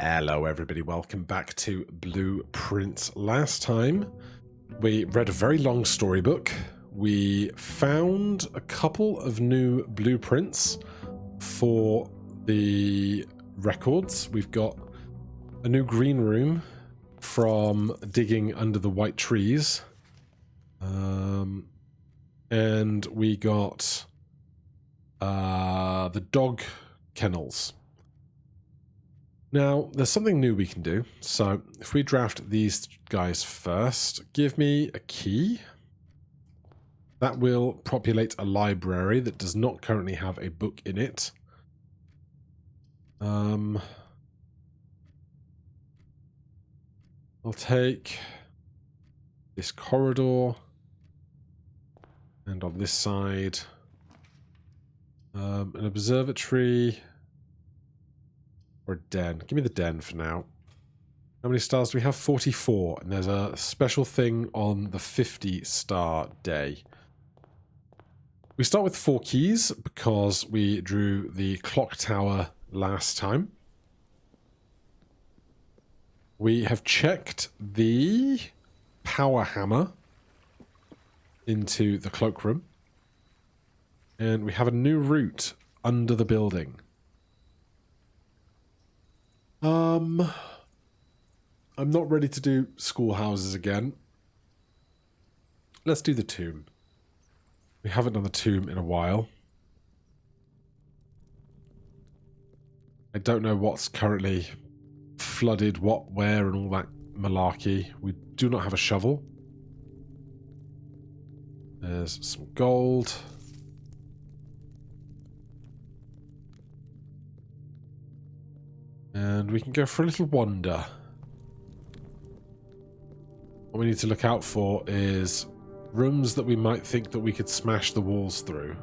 Hello everybody, welcome back to Blueprints. Last time we read a very long storybook. We found a couple of new blueprints for the records. We've got a new green room from digging under the white trees. And we got the dog kennels. Now, there's something new we can do. So, if we draft these guys first, give me a key. That will populate a library that does not currently have a book in it. I'll take this corridor. And on this side, an observatory. Or a den. Give me the den for now. How many stars do we have? 44. And there's a special thing on the 50-star day. We start with 4 keys because we drew the clock tower last time. We have checked the power hammer into the cloakroom. And we have a new route under the building. I'm not ready to do schoolhouses again. Let's do the tomb. We haven't done the tomb in a while. I don't know what's currently flooded, what, where, and all that malarkey. We do not have a shovel. There's some gold. And we can go for a little wander. What we need to look out for is rooms that we might think that we could smash the walls through.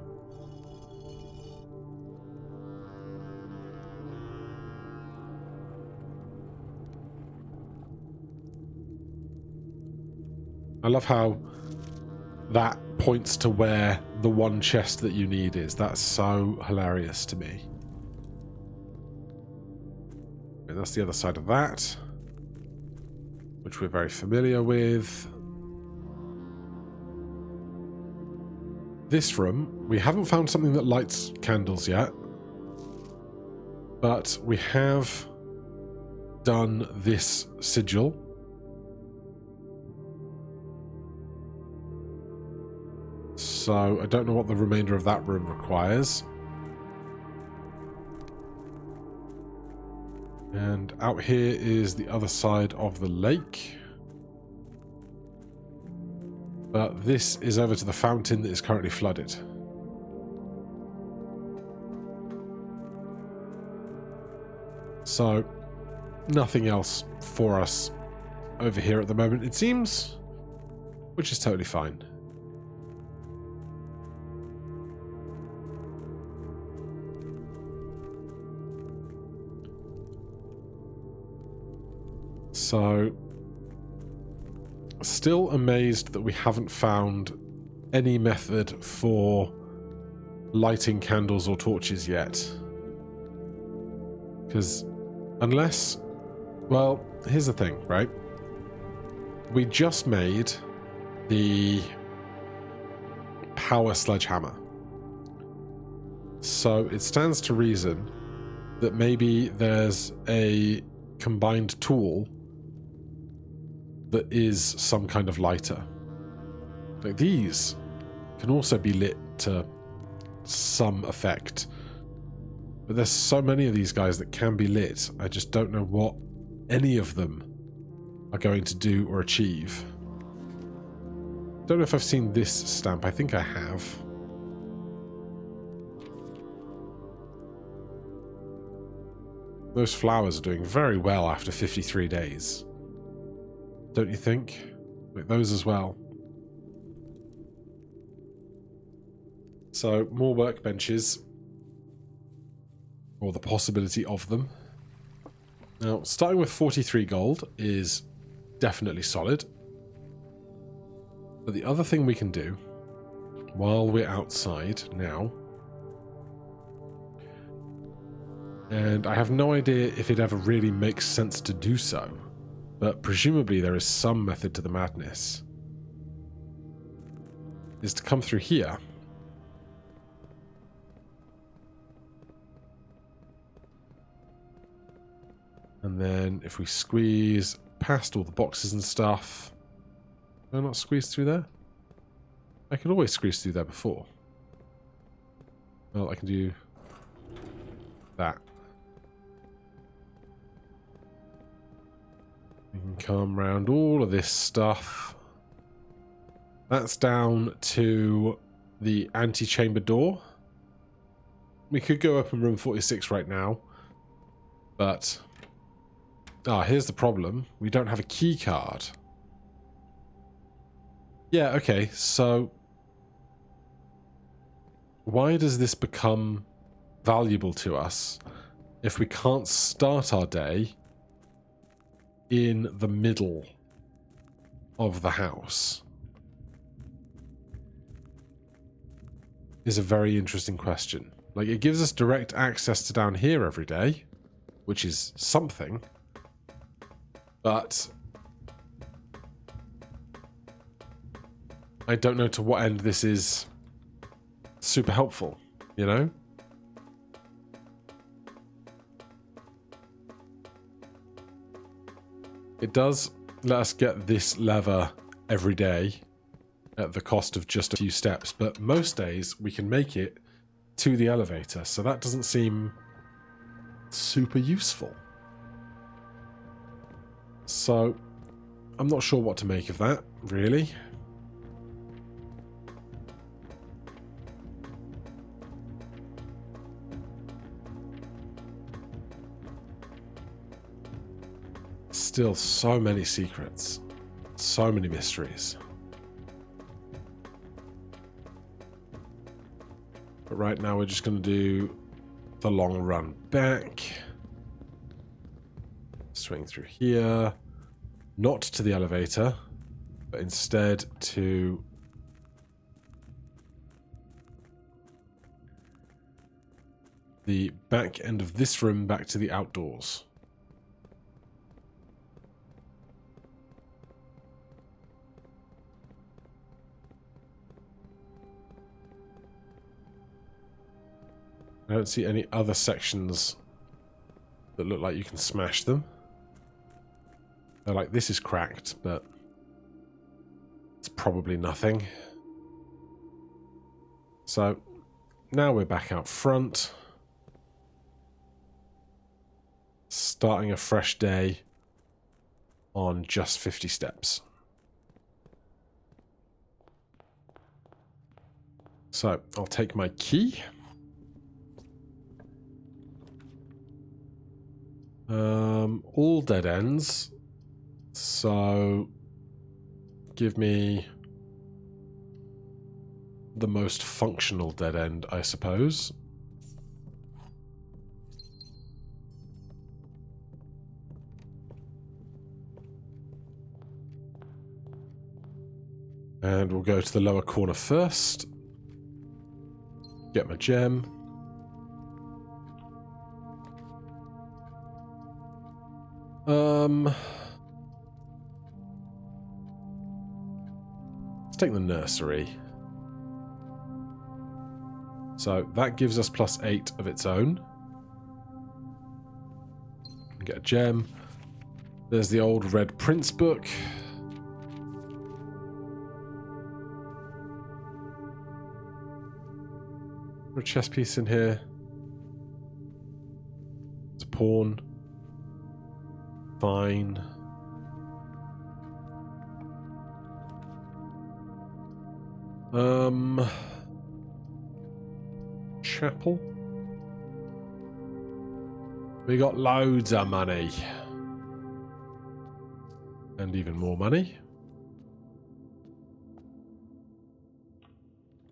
I love how that points to where the one chest that you need is. That's so hilarious to me. That's the other side of that, which we're very familiar with. This room, we haven't found something that lights candles yet, but we have done this sigil. So I don't know what the remainder of that room requires. And out here is the other side of the lake. But this is over to the fountain that is currently flooded. So, nothing else for us over here at the moment, it seems, which is totally fine. So, still amazed that we haven't found any method for lighting candles or torches yet. Because unless... Well, here's the thing, right? We just made the power sledgehammer. So it stands to reason that maybe there's a combined tool that is some kind of lighter. Like these can also be lit to some effect. But there's so many of these guys that can be lit, I just don't know what any of them are going to do or achieve. Don't know if I've seen this stamp, I think I have. Those flowers are doing very well after 53 days. Don't you think? Like those as well. So, more workbenches. Or the possibility of them. Now, starting with 43 gold is definitely solid. But the other thing we can do, while we're outside now, And I have no idea if it ever really makes sense to do so, but presumably there is some method to the madness. Is to come through here. And then if we squeeze past all the boxes and stuff... Can I not squeeze through there? I could always squeeze through there before. Well, I can do that. We can come around all of this stuff. That's down to the antechamber door. We could go up in room 46 right now. But... ah, here's the problem. We don't have a key card. Yeah, okay, so... why does this become valuable to us if we can't start our day in the middle of the house? Is a very interesting question. Like, it gives us direct access to down here every day, which is something, but I don't know to what end this is super helpful, you know? It does let us get this lever every day at the cost of just a few steps, but most days we can make it to the elevator, so that doesn't seem super useful. So, I'm not sure what to make of that, really. Still so many secrets, so many mysteries. But right now we're just going to do the long run back. Swing through here. Not to the elevator, but instead to... the back end of this room, back to the outdoors. I don't see any other sections that look like you can smash them. They're like, this is cracked, but it's probably nothing. So, now we're back out front. Starting a fresh day on just 50 steps. So, I'll take my key. All dead ends. So, give me the most functional dead end, I suppose. And we'll go to the lower corner first. Get my gem. Let's take the nursery. So that gives us +8 of its own. Get a gem. There's the old Red Prince book. A chess piece in here. It's a pawn. Fine. Chapel. We got loads of money. And even more money.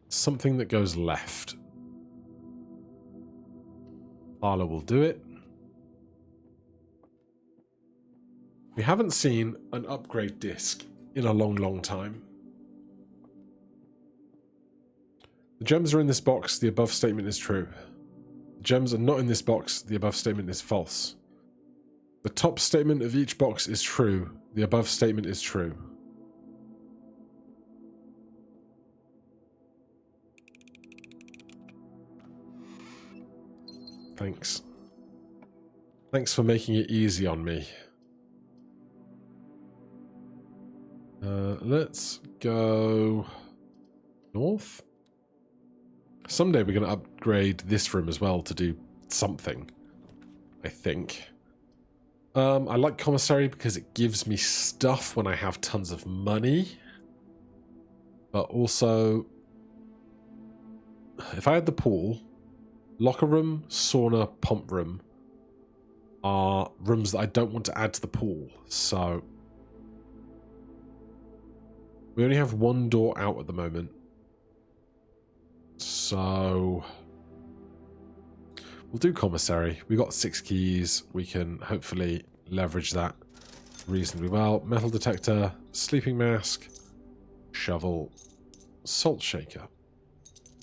Something that goes left. Arla will do it. We haven't seen an upgrade disc in a long, long time. The gems are in this box. The above statement is true. Gems are not in this box. The above statement is false. The top statement of each box is true. The above statement is true. Thanks. Thanks for making it easy on me. Let's go north. Someday we're going to upgrade this room as well to do something, I think. I like Commissary because it gives me stuff when I have tons of money. But also, if I had the pool, locker room, sauna, pump room are rooms that I don't want to add to the pool. So we only have one door out at the moment. So we'll do Commissary. We got 6 keys. We can hopefully leverage that reasonably well. Metal detector, sleeping mask, shovel, salt shaker.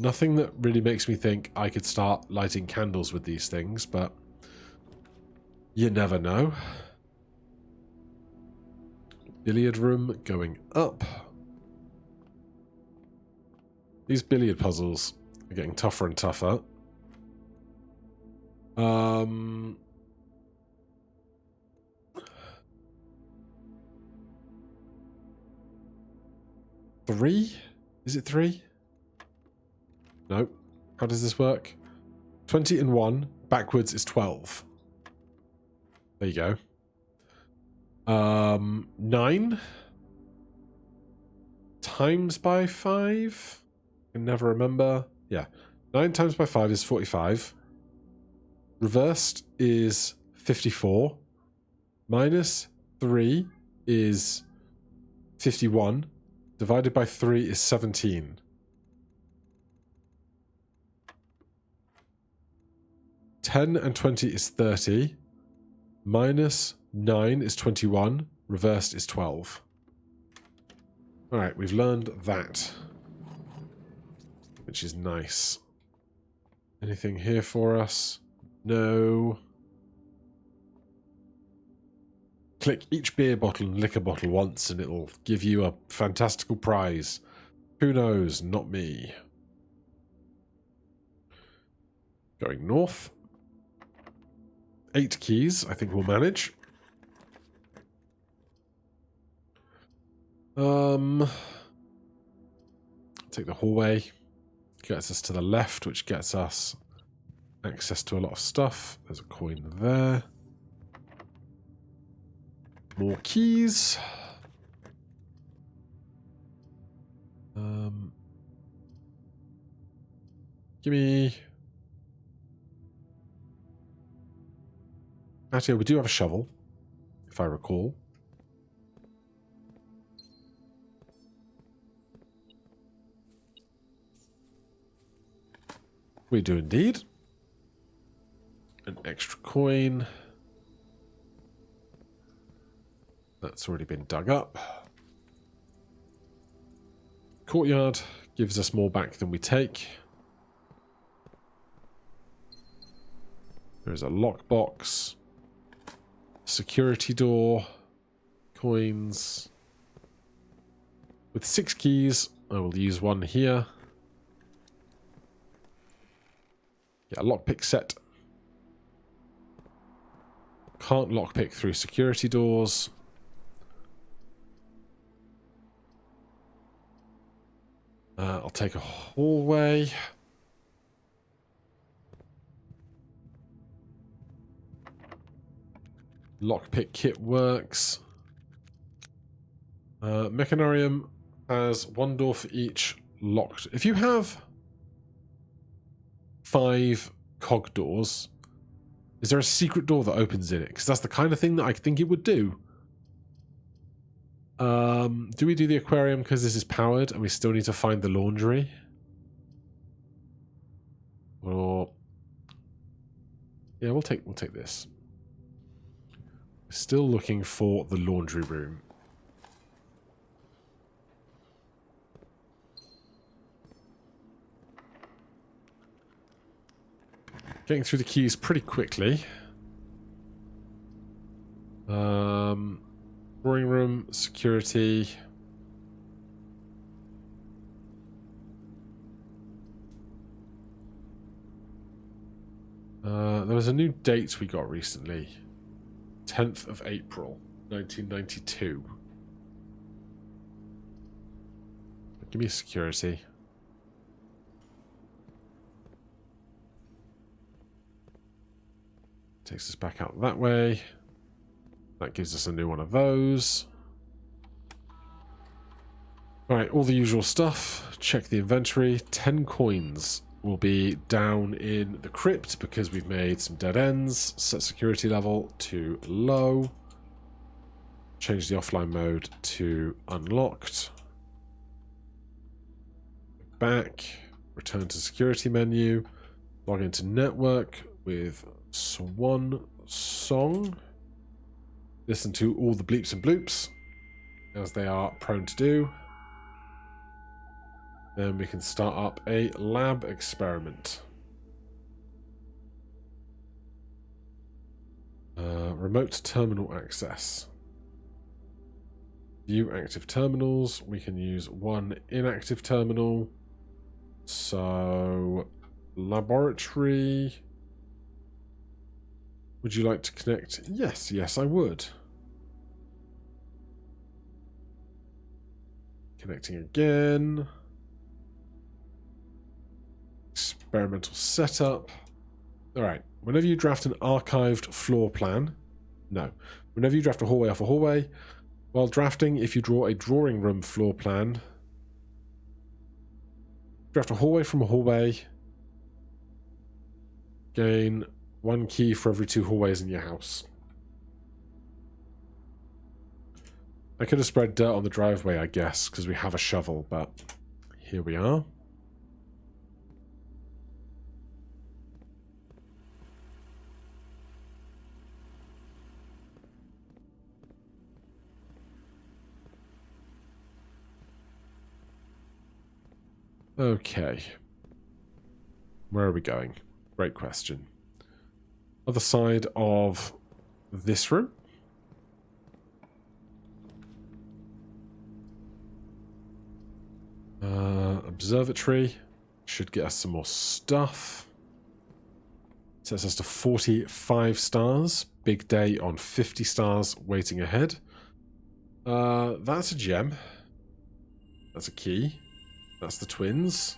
Nothing that really makes me think I could start lighting candles with these things, but you never know. Billiard room going up. These billiard puzzles are getting tougher and tougher. 3? Is it 3? No. How does this work? 20 and 1 backwards is 12. There you go. 9 times by 5? I can never remember. Yeah. 9 times by 5 is 45. Reversed is 54. Minus 3 is 51. Divided by 3 is 17. (10) and 20 is 30. Minus 9 is 21. Reversed is 12. Alright, we've learned that. Which is nice. Anything here for us? No. Click each beer bottle and liquor bottle once and it'll give you a fantastical prize. Who knows? Not me. Going north. 8 keys, I think we'll manage. Take the hallway. Gets us to the left, which gets us access to a lot of stuff. There's a coin there. More keys. Gimme. Actually, we do have a shovel, if I recall. We do indeed. An extra coin. That's already been dug up. Courtyard gives us more back than we take. There's a lockbox. Security door. Coins. With 6 keys, I will use one here. Get a lockpick set. Can't lockpick through security doors. I'll take a hallway. Lockpick kit works. Mechanarium has 1 door for each locked. If you have 5 cog doors, is there a secret door that opens in it? Because that's the kind of thing that I think it would do. Do we do the aquarium because this is powered and we still need to find the laundry? Or yeah, we'll take this. We're still looking for the laundry room. Getting through the keys pretty quickly. Drawing room, security. There was a new date we got recently. 10th of April, 1992. Give me security. Takes us back out that way. That gives us a new one of those. Alright, all the usual stuff. Check the inventory. 10 coins will be down in the crypt because we've made some dead ends. Set security level to low. Change the offline mode to unlocked. Back. Return to security menu. Log into network with Swan Song. Listen to all the bleeps and bloops, as they are prone to do. Then we can start up a lab experiment. Remote terminal access. View active terminals. We can use one inactive terminal. So, laboratory. Would you like to connect? Yes, yes, I would. Connecting again. Experimental setup. Alright, whenever you draft an archived floor plan, no. Whenever you draft a hallway off a hallway, while drafting, if you draw a drawing room floor plan, draft a hallway from a hallway, gain 1 key for every 2 hallways in your house. I could have spread dirt on the driveway, I guess, because we have a shovel, but here we are. Okay. Where are we going? Great question. Other side of this room. Observatory. Should get us some more stuff. Sets us to 45 stars. Big day on 50 stars waiting ahead. That's a gem. That's a key. That's the twins.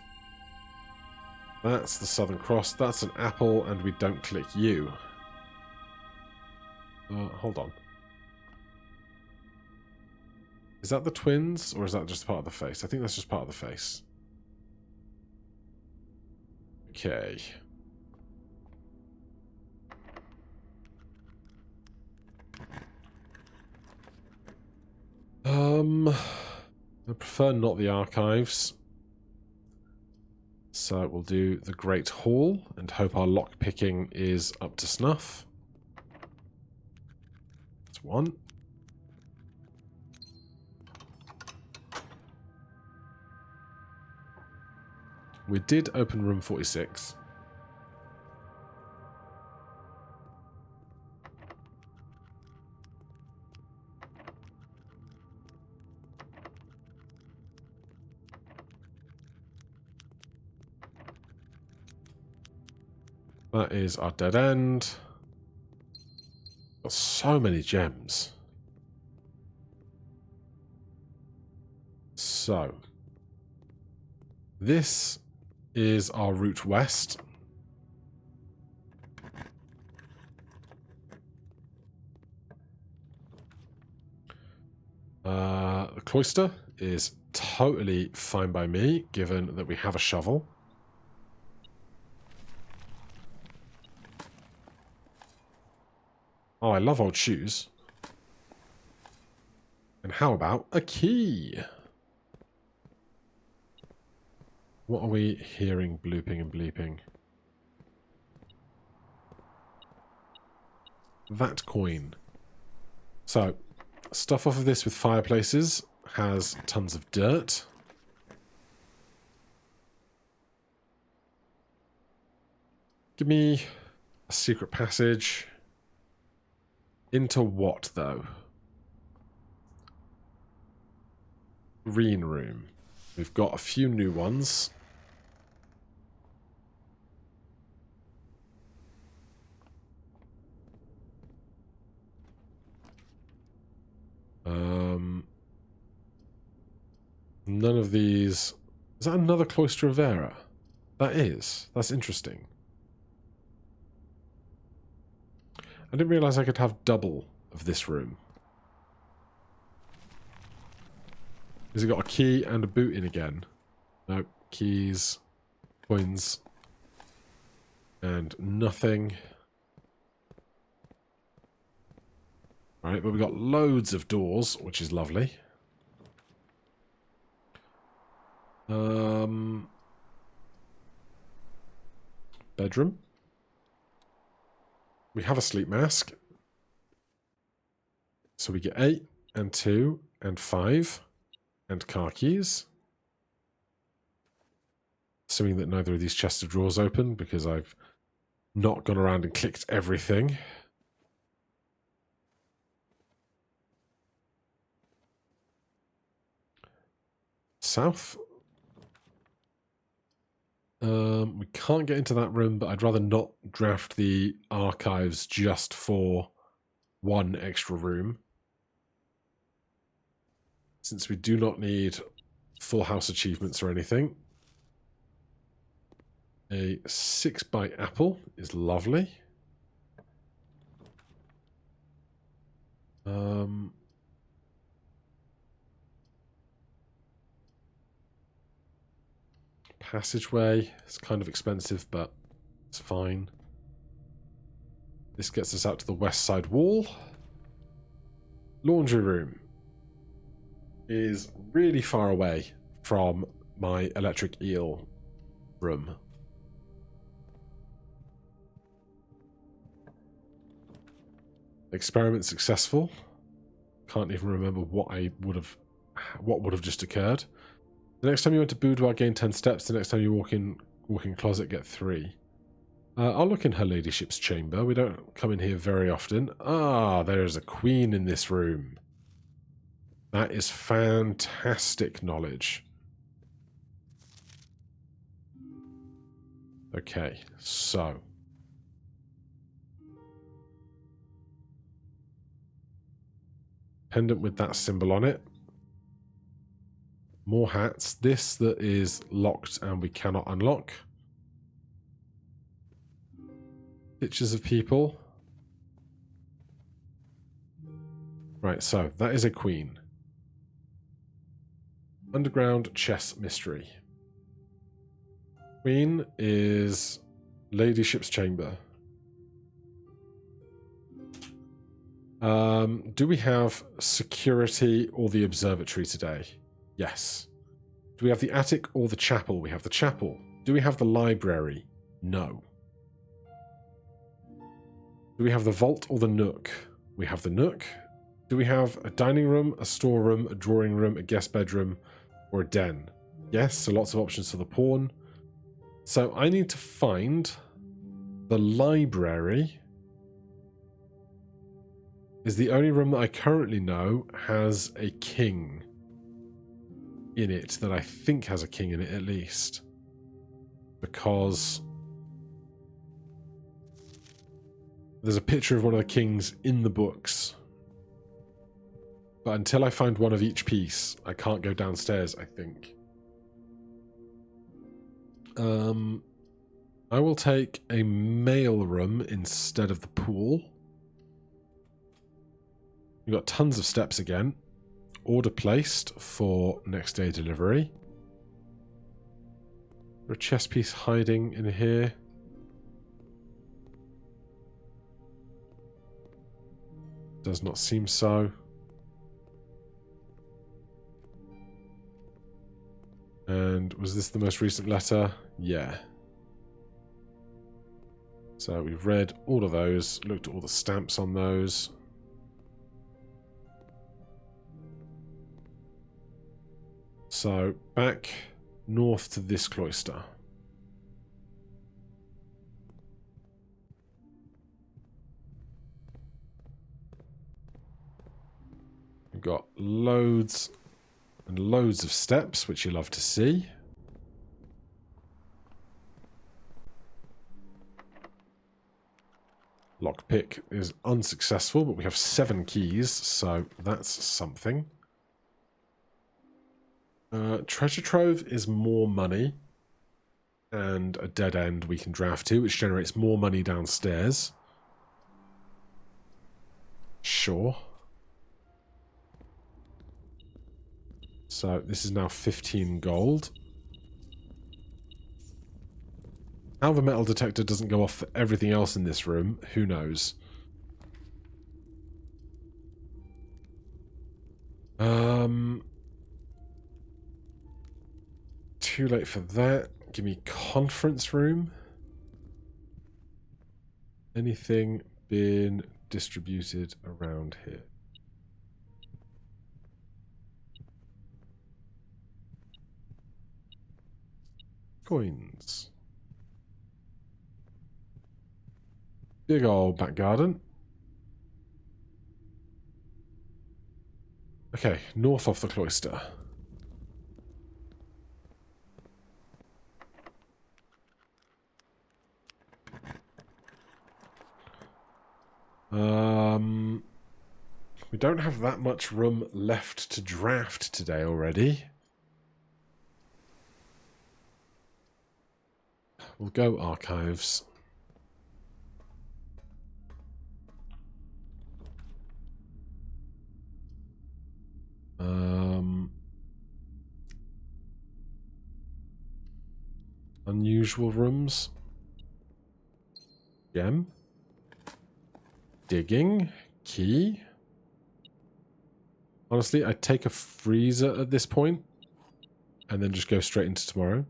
That's the Southern Cross. That's an apple, and we don't click you. Hold on. Is that the twins, or is that just part of the face? I think that's just part of the face. Okay. I prefer not the archives. So we'll do the Great Hall and hope our lock picking is up to snuff. That's 1. We did open room 46. That is our dead end. Got so many gems. So, this is our route west. The cloister is totally fine by me, given that we have a shovel. Oh, I love old shoes. And how about a key? What are we hearing blooping and bleeping? That coin. So, stuff off of this with fireplaces has tons of dirt. Give me a secret passage. Into what, though? Green room. We've got a few new ones. None of these... Is that another Cloister of Vera? That is. That's interesting. I didn't realise I could have double of this room. Has it got a key and a boot in again? No. Keys, coins, and nothing. Alright, but we've got loads of doors, which is lovely. Bedroom. We have a sleep mask. So we get 8 and 2 and 5 and car keys. Assuming that neither of these chests of drawers open because I've not gone around and clicked everything. South. We can't get into that room, but I'd rather not draft the archives just for one extra room. Since we do not need full house achievements or anything. A 6-bite apple is lovely. Passageway. It's kind of expensive, but it's fine. This gets us out to the west side wall. Laundry room is really far away from my electric eel room. Experiment successful. Can't even remember what would have just occurred. The next time you went to boudoir, gain 10 steps. The next time you walk in closet, get 3. I'll look in her ladyship's chamber. We don't come in here very often. Ah, there is a queen in this room. That is fantastic knowledge. Okay, so. Pendant with that symbol on it. More hats. This that is locked and we cannot unlock. Pictures of people. Right, so that is a queen. Underground chess mystery. Queen is ladyship's chamber. Do we have security or the observatory today? Yes. Do we have the attic or the chapel? We have the chapel. Do we have the library? No. Do we have the vault or the nook? We have the nook. Do we have a dining room, a storeroom, a drawing room, a guest bedroom, or a den? Yes, so lots of options for the pawn. So I need to find the library. Is the only room that I currently know has a king in it, that I think has a king in it at least. Because there's a picture of one of the kings in the books. But until I find one of each piece, I can't go downstairs, I think. I will take a mail room instead of the pool. We've got tons of steps again. Order placed for next day delivery. Is there a chess piece hiding in here? Does not seem so. And was this the most recent letter? Yeah. So we've read all of those, looked at all the stamps on those. So back north to this cloister. We've got loads and loads of steps, which you love to see. Lockpick is unsuccessful, but we have 7 keys, so that's something. Treasure Trove is more money. And a dead end we can draft to, which generates more money downstairs. Sure. So this is now 15 gold. How the metal detector doesn't go off for everything else in this room, who knows? Too late for that. Give me conference room. Anything been distributed around here? Coins. Big old back garden. Okay, north of the cloister. We don't have that much room left to draft today already. We'll go archives. Unusual rooms. Gem. Digging. Key. Honestly, I'd take a freezer at this point and then just go straight into tomorrow.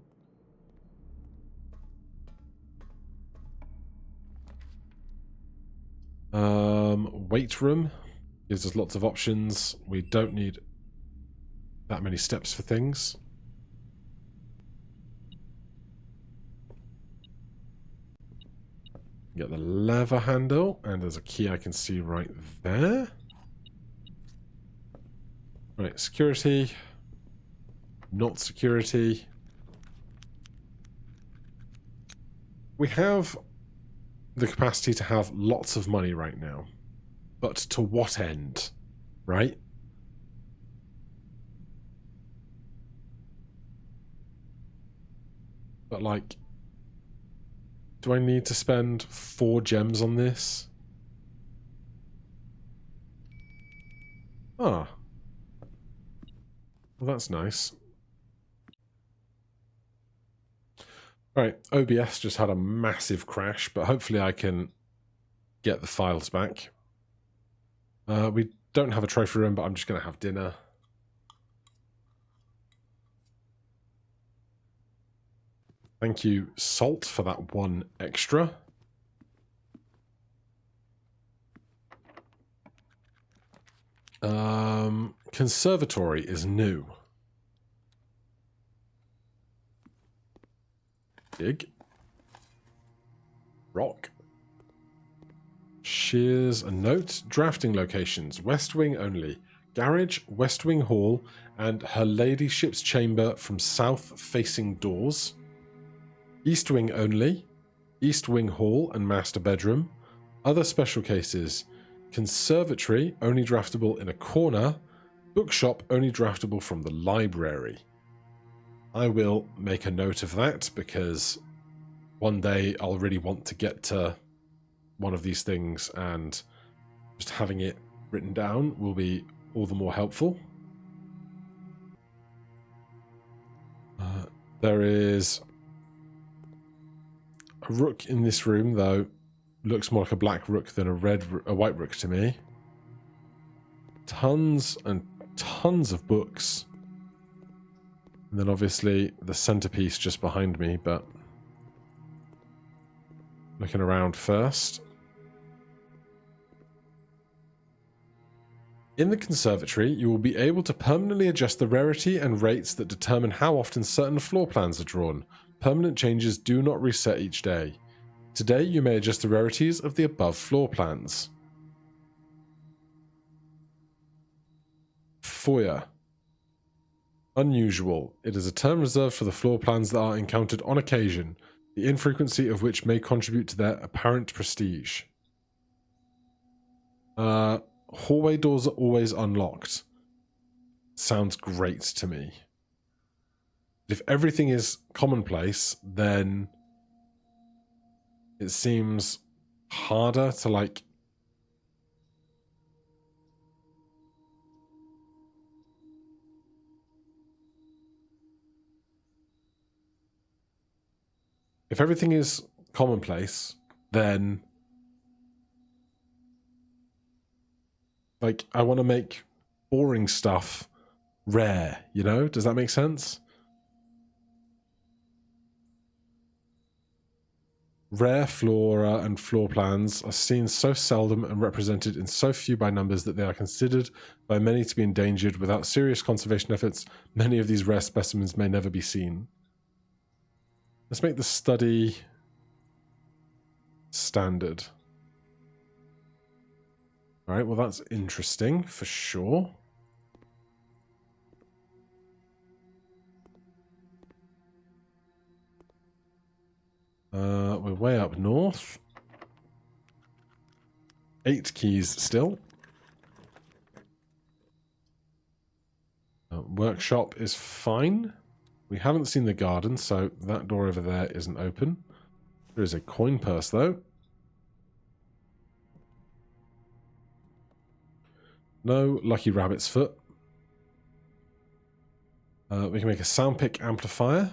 Weight room gives us lots of options. We don't need that many steps for things. Get the lever handle, and there's a key I can see right there. Right, security. Not security. We have the capacity to have lots of money right now. But to what end? Right? But like, do I need to spend 4 gems on this? Ah. Well, that's nice. Right, OBS just had a massive crash, but hopefully I can get the files back. We don't have a trophy room, but I'm just going to have dinner. Thank you, Salt, for that 1 extra. Conservatory is new. Dig. Rock. Shears a note. Drafting locations. West Wing only. Garage, West Wing Hall, and her ladyship's chamber from south facing doors. East Wing only. East Wing Hall and master bedroom. Other special cases. Conservatory only draftable in a corner. Bookshop only draftable from the library. I will make a note of that because one day I'll really want to get to one of these things, and just having it written down will be all the more helpful. There is a rook in this room, though. Looks more like a black rook than a white rook to me. Tons and tons of books. And then obviously the centerpiece just behind me, but looking around first. In the conservatory, you will be able to permanently adjust the rarity and rates that determine how often certain floor plans are drawn. Permanent changes do not reset each day. Today, you may adjust the rarities of the above floor plans. foyer. Unusual. It is a term reserved for the floor plans that are encountered on occasion, the infrequency of which may contribute to their apparent prestige. Hallway doors are always unlocked. Sounds great to me. If everything is commonplace, then it seems harder to, like, if everything is commonplace, then, like, I want to make boring stuff rare, you know? Does that make sense? Rare flora and floor plans are seen so seldom and represented in so few by numbers that they are considered by many to be endangered. Without serious conservation efforts, many of these rare specimens may never be seen. Let's make the study standard. All right, well, that's interesting for sure. We're way up north. 8 keys still. Workshop is fine. We haven't seen the garden, so that door over there isn't open. There is a coin purse, though. No lucky rabbit's foot. We can make a sound pick amplifier.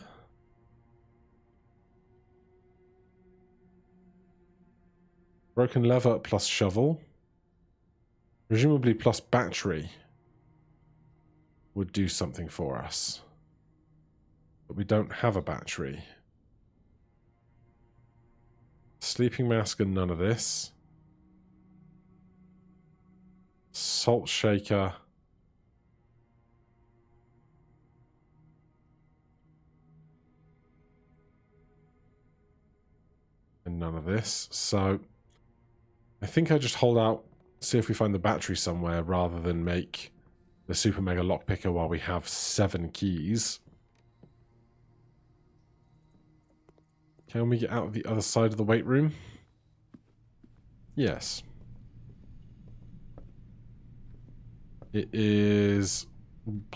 Broken lever plus shovel. Presumably plus battery would do something for us. But we don't have a battery. Sleeping mask and none of this. Salt shaker. And none of this. So I think I just hold out, see if we find the battery somewhere, rather than make the super mega lockpicker while we have 7 keys. Can we get out of the other side of the weight room? Yes. It is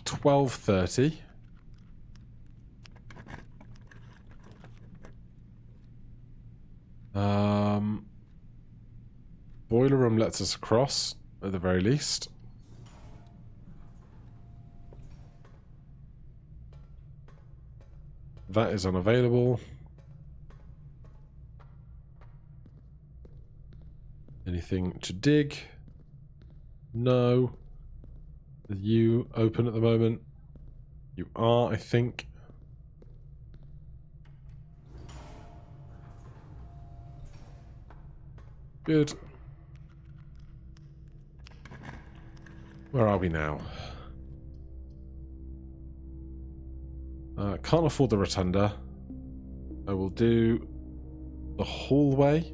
12:30. Boiler room lets us across, at the very least. That is unavailable. Anything to dig? No. Are you open at the moment? You are, I think. Good. Where are we now? Can't afford the rotunda. I will do the hallway.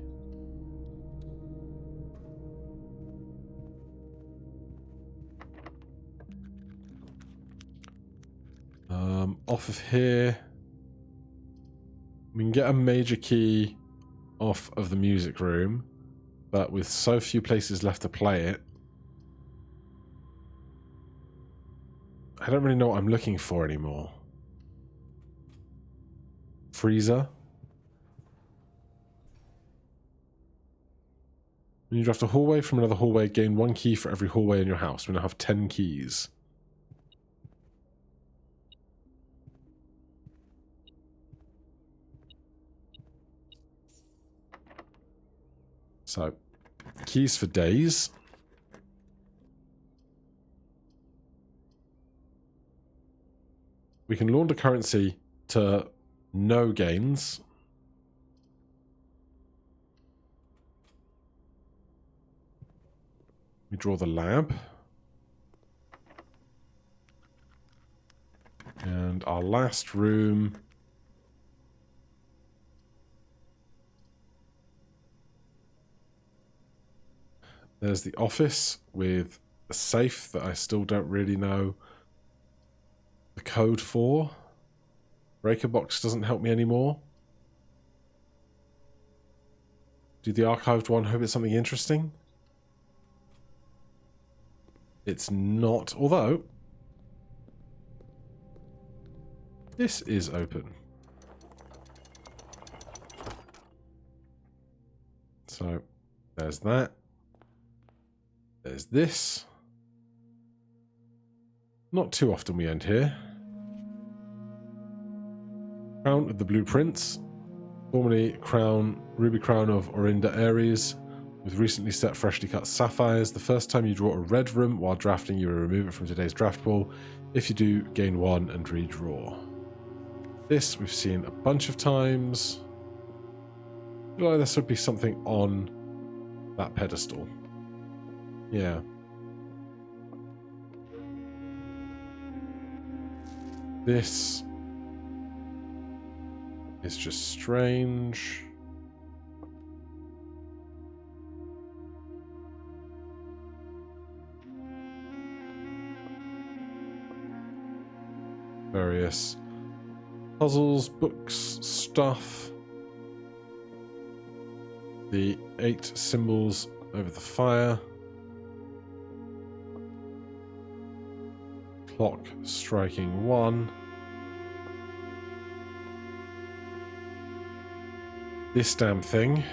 Off of here. We can get a major key off of the music room, but with so few places left to play it, I don't really know what I'm looking for anymore. Freezer. When you draft a hallway from another hallway, gain 1 key for every hallway in your house. We now have 10 keys. So, keys for days. We can launder currency to no gains. We draw the lab. And our last room. There's the office with a safe that I still don't really know the code for. Breaker box doesn't help me anymore. Do the archived one hope it's something interesting? It's not, although this is open. So there's that. There's this. Not too often we end here. Crown of the Blueprints. Formerly Ruby Crown of Orinda Ares, with recently set freshly cut sapphires. The first time you draw a red room while drafting, you will remove it from today's draft pool. If you do, gain 1 and redraw. This we've seen a bunch of times. I feel like this would be something on that pedestal. Yeah. This is just strange. Various puzzles, books, stuff. The 8 symbols over the fire. Clock striking 1. This damn thing.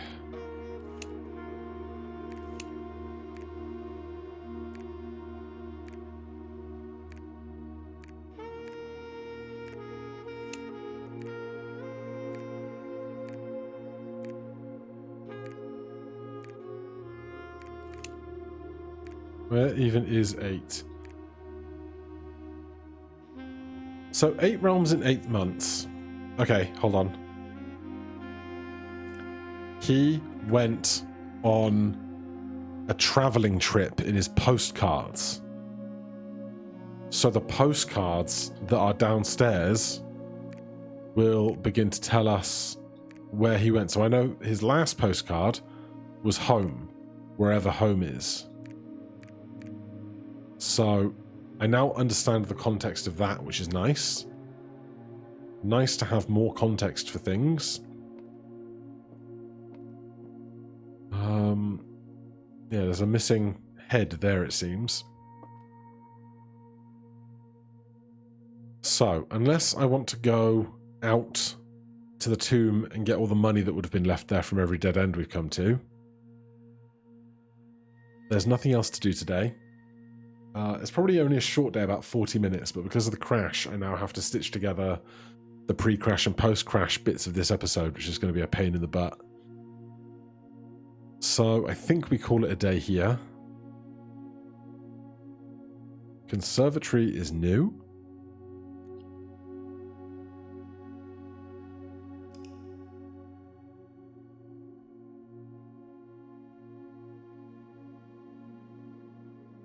Where even is 8? So 8 realms in 8 months. Okay, hold on. He went on a traveling trip in his postcards. So the postcards that are downstairs will begin to tell us where he went. So I know his last postcard was home, wherever home is. So I now understand the context of that, which is nice. Nice to have more context for things. Yeah, there's a missing head there, it seems. So, unless I want to go out to the tomb and get all the money that would have been left there from every dead end we've come to, there's nothing else to do today. It's probably only a short day, about 40 minutes, but because of the crash, I now have to stitch together the pre-crash and post-crash bits of this episode, which is going to be a pain in the butt. So I think we call it a day here. Conservatory is new.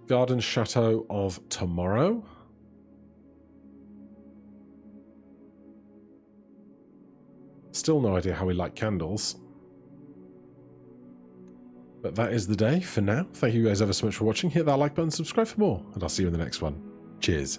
Garden Chateau of Tomorrow. Still no idea how we light candles. But that is the day for now. Thank you guys ever so much for watching. Hit that like button, subscribe for more, and I'll see you in the next one. Cheers.